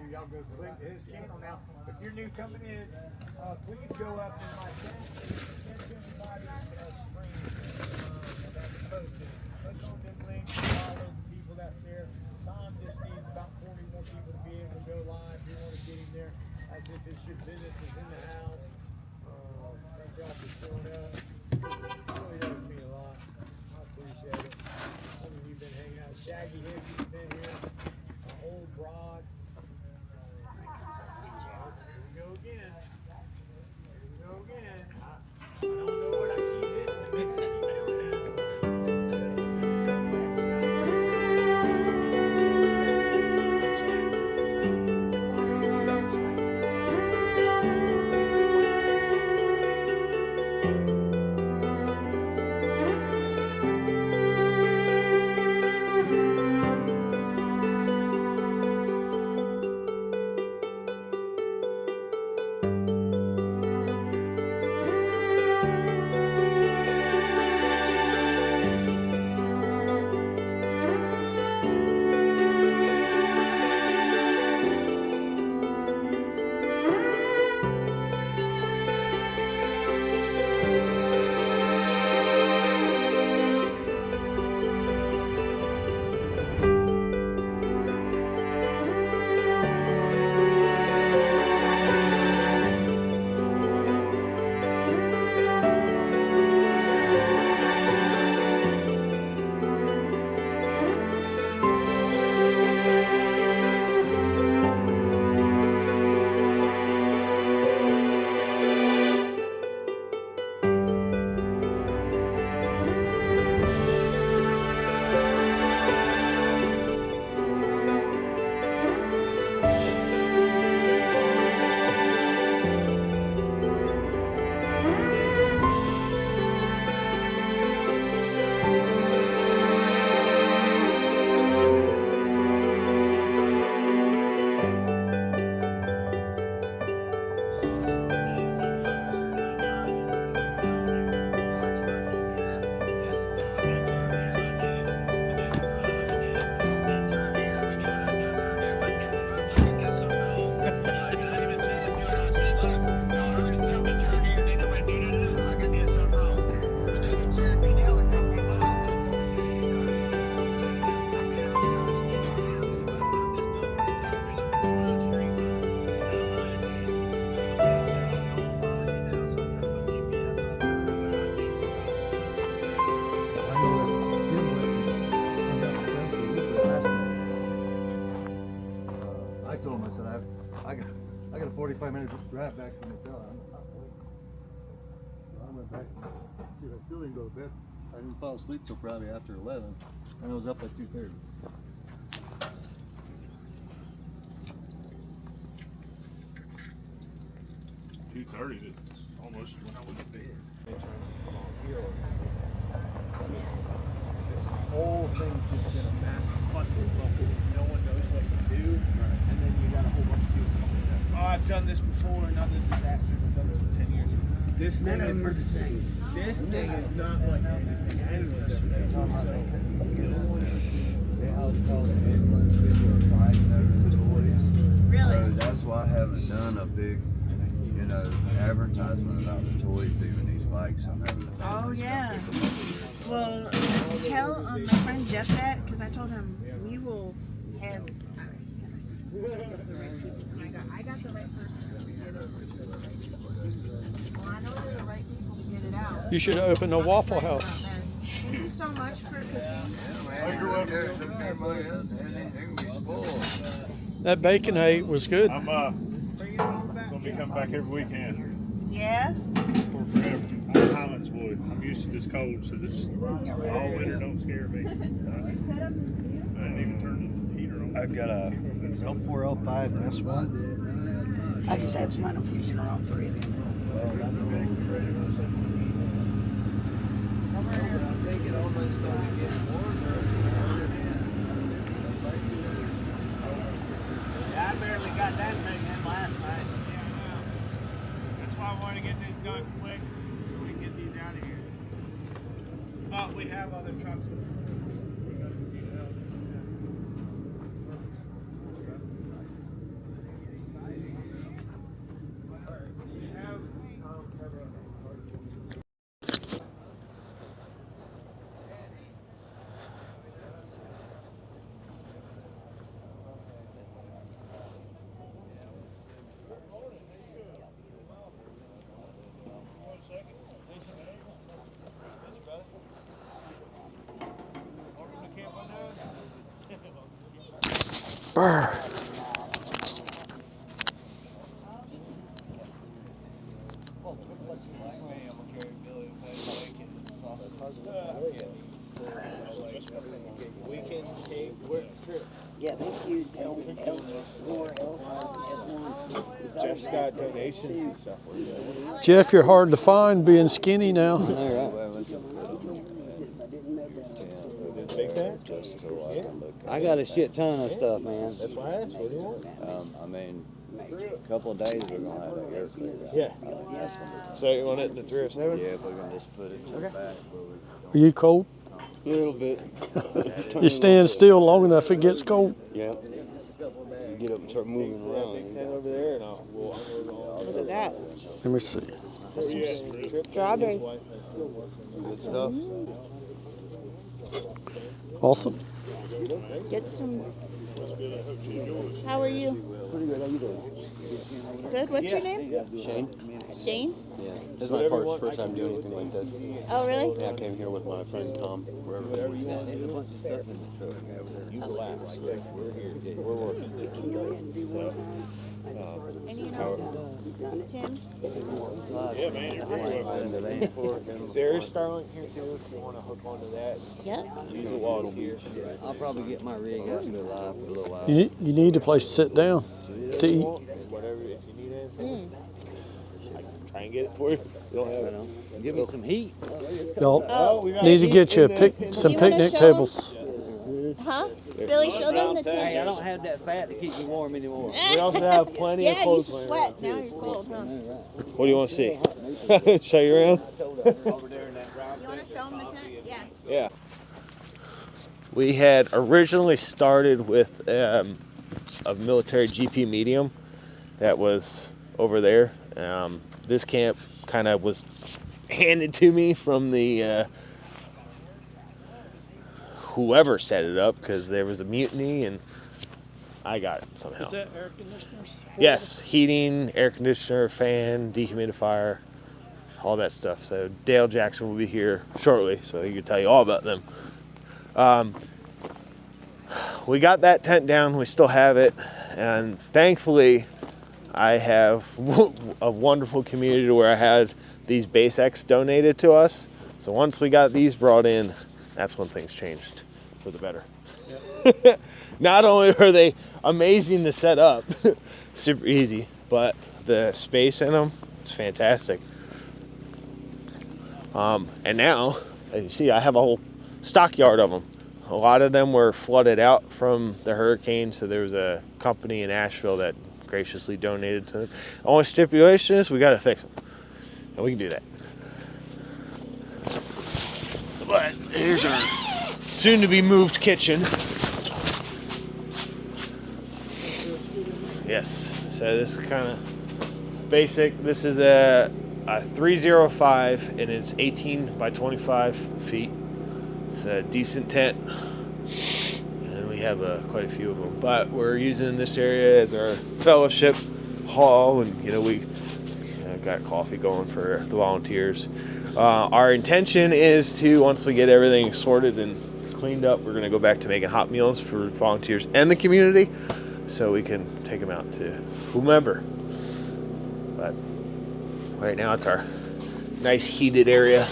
sure y'all go click his channel. Now, if you're new coming in, please go up and like everybody's screen that's posted. Click on them links, follow the people that's there. Tom just needs about 40 more people to be able to go live. We want to get him there as if it's your business is in the house. Thank y'all for showing up. It really does mean a lot. I appreciate it. Some of you have been hanging out. Shaggy Hippie's been here. Old Broad. Here we go again. Here we go again. I don't know what I keep hitting. I got a 45-minute drive back from the hotel. I went back and see if I still didn't go to bed. I didn't fall asleep till probably after 11, and I was up at 2:30. 2:30. It's almost when I went to bed. This whole thing's just been a massive clusterfuck. No one knows what to do, and then you got a whole bunch of people coming in. Oh, I've done this before in other disasters. I've done this for 10 years. This thing is the same. This thing is not like anything anyone's ever done. Really? So that's why I haven't done a big, advertisement about the toys, even these bikes I'm having. Oh yeah. Well, tell my friend Jeff that, because I told him we will have. I got the right person. Well, I know they're the right people to get it out. You should open a Waffle House. Thank you so much for cooking. That Baconade was good. I'm gonna be coming back every weekend. Yeah? For forever. I'm Highlandswood. I'm used to this cold, so this all winter don't scare me. I didn't even turn the heater on. I've got a L4, L5, and S1. I just had some infusion on all three of them. Yeah, I barely got that thing in last night. That's why I want to get these done quick so we can get these out of here. But we have other trucks. Brr. Yeah, they've used more elf as one. Jeff's got donations and stuff. Jeff, you're hard to find being skinny now. I got a shit ton of stuff, man. That's why I asked, what do you want? I mean, a couple of days we're gonna have that air clear. Yeah. So you want it in the 307? Yeah, we're gonna just put it to the back where we Are you cold? A little bit. You stand still long enough, it gets cold. Yeah. You get up and start moving around. Over there, and we'll unload all. Look at that. Let me see. Strawberry. Good stuff. Awesome. Get some. How are you? Pretty good. How you doing? Good. What's your name? Shane? Shane? Yeah. This is my first time doing anything like this. Oh, really? Yeah, I came here with my friend Tom. Whatever you want. There's a bunch of stuff in the truck. You relax. We're here. We're working. And you know, Tim? Yeah, man, you're welcome. There is Starlink here too if you want to hook onto that. Yep. Use a waddle here. I'll probably get my rig out and go live for a little while. You need a place to sit down to eat. Whatever, if you need anything, I can try and get it for you. You don't have it. Give me some heat. Y'all need to get you some You wanna picnic show 'em? tables. Huh? Billy, show them the Hey, I tent. don't have that fat to keep me warm anymore. We also have plenty of Yeah, you clothes should laying sweat. around Now too. you're cold, huh? What do you want to see? Show you around? You want to show them the tent? Yeah. Yeah. We had originally started with a military GP medium that was over there. This camp kind of was handed to me from the whoever set it up because there was a mutiny and I got it somehow. Is that air conditioners? Yes, heating, air conditioner, fan, dehumidifier, all that stuff. So Dale Jackson will be here shortly, so he can tell you all about them. We got that tent down. We still have it, and thankfully, I have a wonderful community where I had these Base X donated to us. So once we got these brought in, that's when things changed for the better. Yep. Not only are they amazing to set up, super easy, but the space in them is fantastic. And now, as you see, I have a whole stockyard of them. A lot of them were flooded out from the hurricane, so there was a company in Asheville that graciously donated to them. Only stipulation is we got to fix them, and we can do that. But here's our soon-to-be moved kitchen. Yes, so this is kind of basic. This is a 305, and it's 18 by 25 feet. It's a decent tent, and we have quite a few of them. But we're using this area as our fellowship hall, and we got coffee going for the volunteers. Our intention is to, once we get everything sorted and cleaned up, we're going to go back to making hot meals for volunteers and the community, so we can take them out to whomever. But right now it's our nice heated area.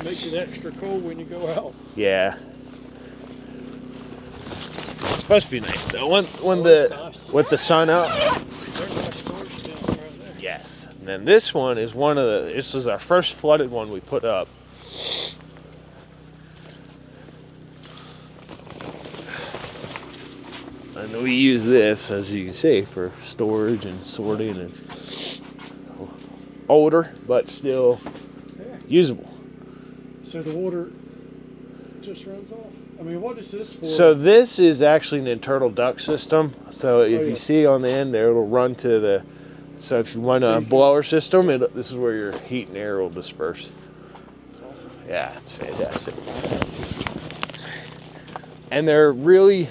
Makes it extra cold when you go out. Yeah. It's supposed to be nice though. When nice. With the sun out. There's my storage down right there. Yes. And then this one is this is our first flooded one we put up. And we use this, as you can see, for storage and sorting, and older but still usable. So the water just runs off? I mean, what is this for? So this is actually an internal duct system. So if you see on the end there, it'll run to the. So if you run a blower system, this is where your heat and air will disperse. That's awesome. Yeah, it's fantastic. And they're really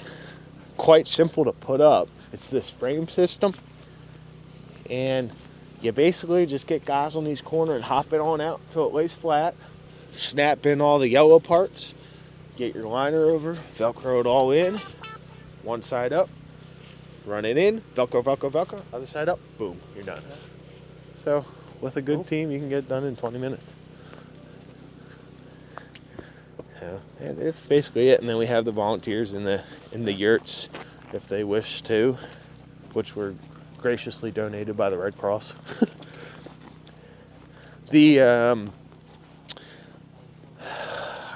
quite simple to put up. It's this frame system, and you basically just get guys on these corners and hop it on out until it lays flat. Snap in all the yellow parts, get your liner over, Velcro it all in, one side up, run it in, Velcro, Velcro, Velcro, other side up, boom, you're done. So with a good team, you can get it done in 20 minutes. Yeah, and it's basically it. And then we have the volunteers in the yurts, if they wish to, which were graciously donated by the Red Cross.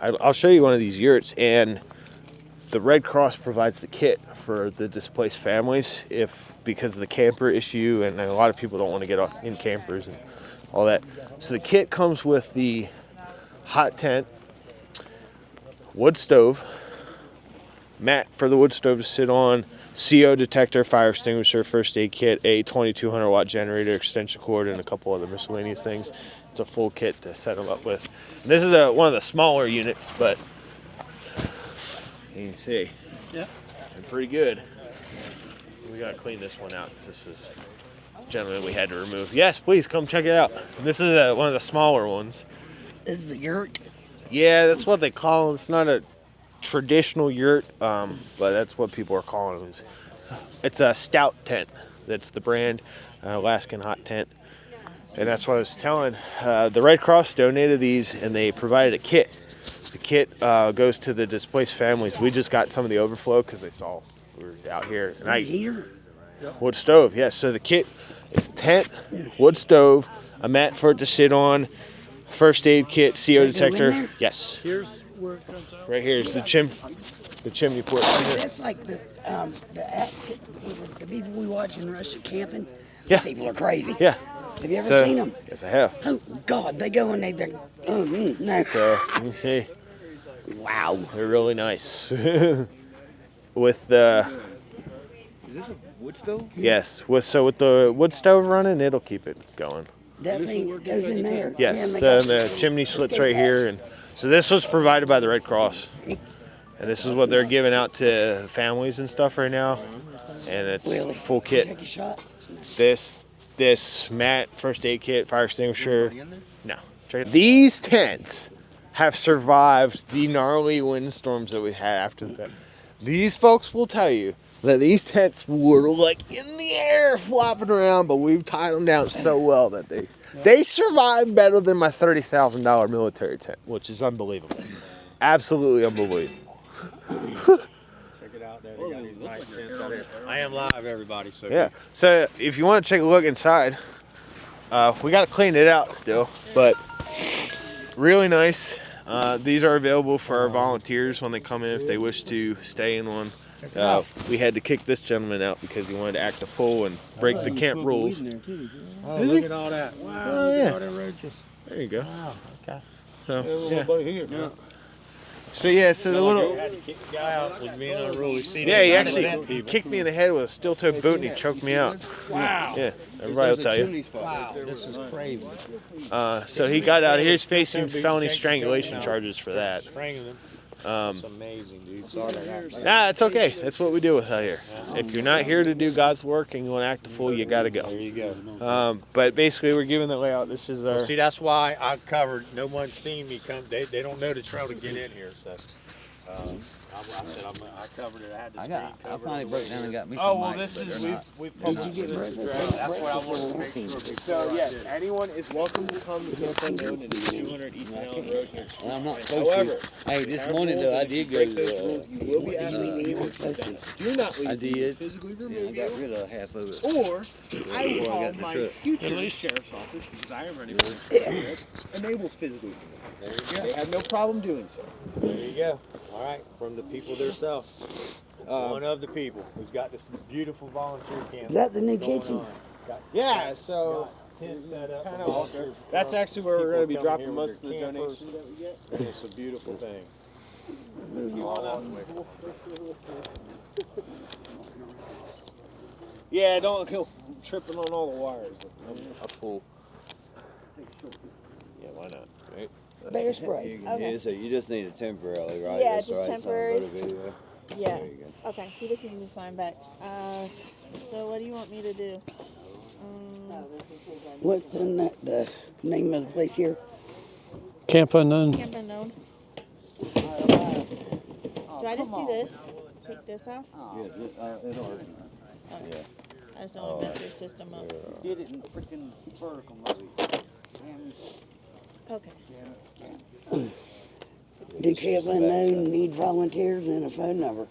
I'll show you one of these yurts, and the Red Cross provides the kit for the displaced families because of the camper issue, and a lot of people don't want to get in campers and all that. So the kit comes with the hot tent, wood stove, mat for the wood stove to sit on, CO detector, fire extinguisher, first aid kit, a 2200 watt generator, extension cord, and a couple other miscellaneous things. It's a full kit to set them up with. And this is one of the smaller units, but you can see, yeah, they're pretty good. We gotta clean this one out because this is gentleman we had to remove. Yes, please come check it out. And this is one of the smaller ones. This is a yurt. Yeah, that's what they call them. It's not a traditional yurt, but that's what people are calling them. It's a stout tent. That's the brand, Alaskan hot tent. And that's what I was telling. The Red Cross donated these, and they provided a kit. The kit goes to the displaced families. We just got some of the overflow because they saw we were out here. And Heater? Wood stove, yes. So the kit is tent, wood stove, a mat for it to sit on, first aid kit, CO detector. Yes. Here's where it comes out. Right here is the chimney port. That's like the people we watch in Russia camping. Yeah. These people are crazy. Yeah. Have you ever seen them? Yes, I have. Oh, God, they go and they're no. So, let me see. Wow. They're really nice. With the... Is this a wood stove? Yes. With the wood stove running, it'll keep it going. That thing goes in there. Yes. Yeah, So the chimney slits right here. And so this was provided by the Red Cross. And this is what they're giving out to families and stuff right now. And it's full kit. Take a shot. This mat, first aid kit, fire extinguisher. No. Check it. These tents have survived the gnarly windstorms that we had after the fact. These folks will tell you that these tents were like in the air flopping around, but we've tied them down so well that they survived better than my $30,000 military tent, which is unbelievable. Absolutely unbelievable. Check it out there. They got these nice tents out there. I am live, everybody. So yeah. So if you want to take a look inside, we got to clean it out still, but really nice. These are available for our volunteers when they come in if they wish to stay in one. We had to kick this gentleman out because he wanted to act a fool and break the camp rules. Oh, look at all that. Wow. Oh, yeah. All them roaches. There you go. Wow. Okay. So, Yeah. so yeah, so the little... had to kick the guy out was being unruly. Yeah, he actually kicked me in the head with a steel-toed boot and he choked me out. Wow. Yeah, everybody will tell you. Wow. This is crazy. So he got out here. He's facing felony strangulation charges for that. Strangling them. That's amazing, dude. Sorry that happened. Nah, it's okay. That's what we do with out here. If you're not here to do God's work and you want to act a fool, you got to go. There you go. But basically, we're giving the layout. This is our... See, that's why I covered. No one's seen me come. They don't know the trail to get in here. So I said I covered it. I had the screen I covered. finally broke down and got me Oh, some well, mics, this but is, they're not. we've published this address. That's what I wanted to make sure before So, yes, anyone is welcome to come to Camp Road and 200 East Allen Road here. And I'm not supposed However, to. Hey, this morning though, I did go break those to. rules, you will be asked to leave or do not leave. I did. Physically Yeah, I remove got you, rid of half of it. or I will Before I call got in the my truck. future sheriff's office, because I am running for sheriff, and they will physically remove you. They have no problem doing so. There you go. All right, from the people themselves. One of the people who's got this beautiful volunteer camp. Is that the new going kitchen? on. Yeah, so Tent set up. kind for of, volunteers. that's actually where we're going to be People come dropping here most of with the their campers. donations that we get. And it's a beautiful thing. Yeah, don't go tripping on all the wires. A fool. Yeah, why not, right? Bear spray. Yeah, so you just need it temporarily, right? Yeah, That's just right, so temporary. go to video. Yeah. There you go. Okay, he just needs to sign back. So what do you want me to do? What's the name of the place here? Camp Unknown. Camp Unknown. Do I just do this? take this off? Yeah, it'll hurt. Okay. I just don't want to mess this system up. Did it in freaking vertical mode. Damn. Okay. Do Camp Unknown need volunteers and a phone number?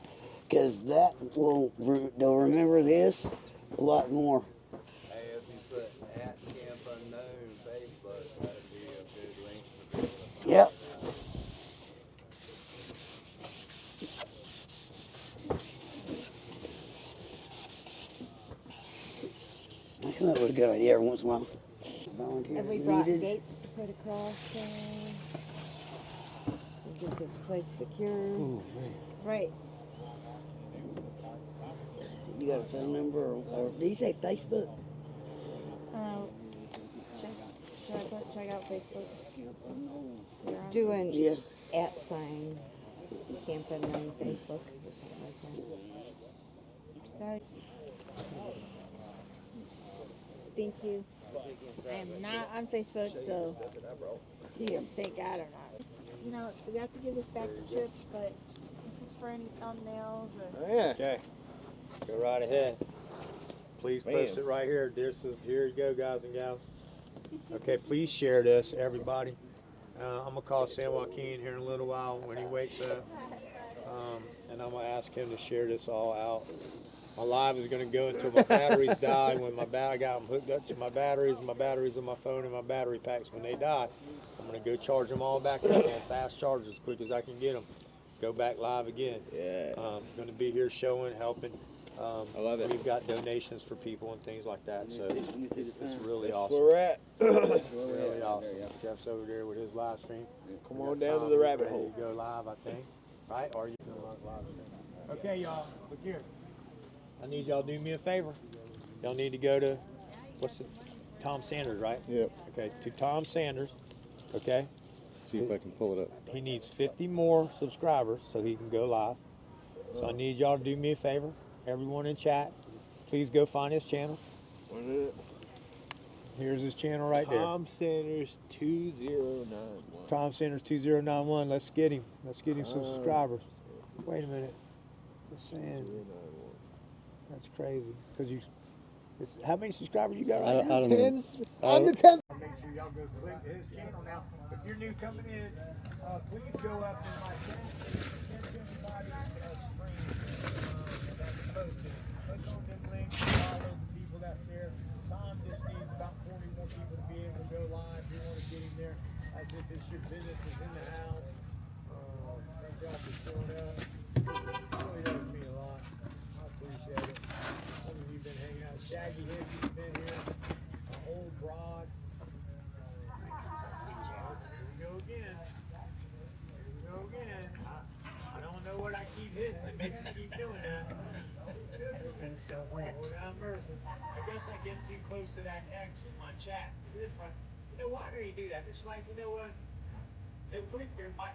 Because that will, they'll remember this a lot more. Hey, if you put at Camp Unknown Facebook, that'd be a good link. Yep. I come up with a good idea every once in a while. Volunteers Have we brought needed. gates to put across to get this place secure? Right. You got a phone number or do you say Facebook? Check out Facebook. Doing Yeah. @ Camp Unknown Facebook or something like that. So, Thank you. I am not on Facebook, so thank God or not. You know, we have to give this back to Chips, but this is for any thumbnails or. Oh, yeah. Okay, go right ahead. Please post it right here. Here you go, guys and gals. Okay, please share this, everybody. I'm gonna call San Joaquin here in a little while when he wakes up, and I'm gonna ask him to share this all out. My live is gonna go until my batteries die. When I got them hooked up to my batteries and my batteries on my phone and my battery packs. When they die, I'm gonna go charge them all back up on fast charge as quick as I can get them. Go back live again. Yeah. Gonna be here showing, helping. I love it. We've got donations for people and things like that, so it's really That's awesome. where we're at. Really awesome. Jeff's over there with his live stream. Come on down to the rabbit Ready hole. to go live, I think. Right? Or you can live stream. Okay, y'all. Look here. I need y'all to do me a favor. Y'all need to go to Tom Sanders, right? Yep. Okay, to Tom Sanders. Okay. See if I can pull it up. He needs 50 more subscribers so he can go live. So I need y'all to do me a favor. Everyone in chat, please go find his channel. Here's his channel right there. Tom Sanders 2091. Tom Sanders 2091. Let's get him. Let's get him some subscribers. Wait a minute. It's saying that's crazy. Cause how many subscribers you got right now? I don't know. 10. I'm the 10th. Make sure y'all go click his channel now. If you're new coming in, please go up to my channel. Everybody's screen that's posted. Click on them links, follow the people that's there. Tom just needs about 40 more people to be able to go live. We want to get him there as if it's your business is in the house. Thank y'all for showing up. It really does mean a lot. I appreciate it. Some of you have been hanging out. Shaggy Hippie's been here. Old Broad. Here we go again. Here we go again. I don't know what I keep hitting that makes me keep doing that. Everything's so wet. Lord have mercy. I guess I get too close to that X in my chat. You know, why do you do that? It's like, you know what? They put your mic.